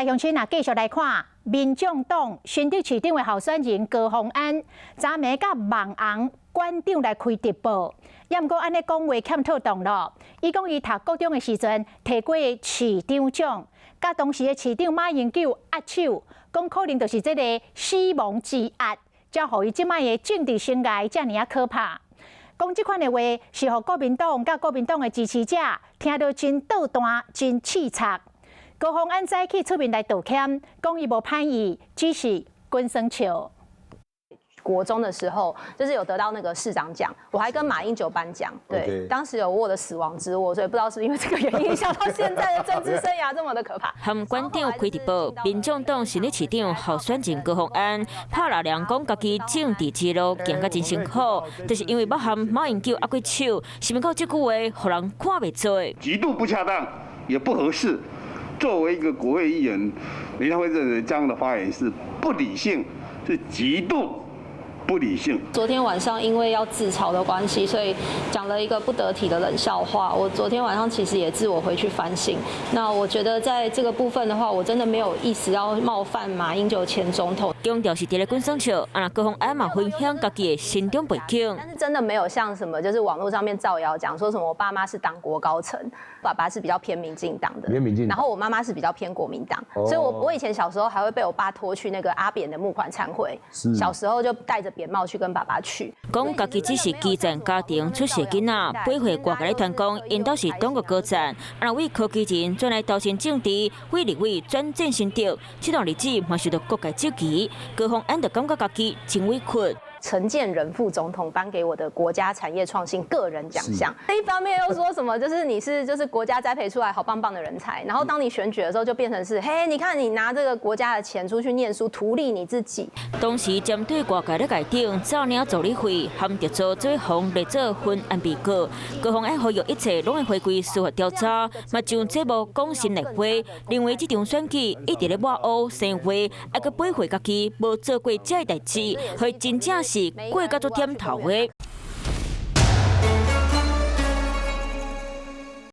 来乡亲啊，继续来看民众党新竹市长的候选人高虹安，昨暝甲网红馆长来开直播，也毋过安尼讲话欠妥当咯。伊讲伊读高中的时阵摕过市长奖，甲当时的市长马英九握手，讲可能就是这个死亡之握，才互伊即摆的政治生涯遮尔啊可怕。讲即款的话，是互国民党甲国民党的支持者听到真倒弹、真刺擦。高虹安早起出面来道歉，讲伊无歹意，只是滚生笑。国中的时候，就是有得到那个市长奖，我还跟马英九颁奖，对，当时有握的死亡之握，所以不知道是不是因为这个原因影响到现在的政治生涯这么的可怕。含馆长开直播，民众党新竹市长候选人高虹安拍老梁讲家己政治之路行甲真辛苦，就是因为要含马英九握过手，是免到这句话，互人看袂做，极度不恰当，也不合适。作为一个国会议员，联常会认为这样的发言是不理性，是极度不理性。昨天晚上因为要自嘲的关系，所以讲了一个不得体的冷笑话。我昨天晚上其实也自我回去反省。那我觉得在这个部分的话，我真的没有意思要冒犯马英九前总统。强调是伫咧滚生笑，啊，高虹安嘛分享家己的心中背景。但是真的没有像什么就是网络上面造谣讲说什么我爸妈是党国高层，爸爸是比较偏民进党的，然后我妈妈是比较偏国民党，所以我以前小时候还会被我爸拖去那个阿扁的募款餐会，小时候就戴着扁帽去跟爸爸去。讲家己只是基层家庭出世囡仔，8岁外家咧传讲，因都是中国高层，啊为科技人转来投身政治，为立委转战新竹，这段日子嘛受到各界质疑。高虹安就感觉家己真委屈。陈建仁副总统颁给我的国家产业创新个人奖项，一方面又说什么就是你是就是国家栽培出来好棒棒的人才，然后当你选举的时候就变成是嘿，你看你拿这个国家的钱出去念书，图利你自己。当时针对外界咧界定造领助理费含着做最红来做昏案被告，高虹安呼吁一切拢会回归司法调查，嘛上节目讲心内话，认为这场选举一直咧抹黑生话，还佮背回家己无做过这代志，会真正是过到做点头的。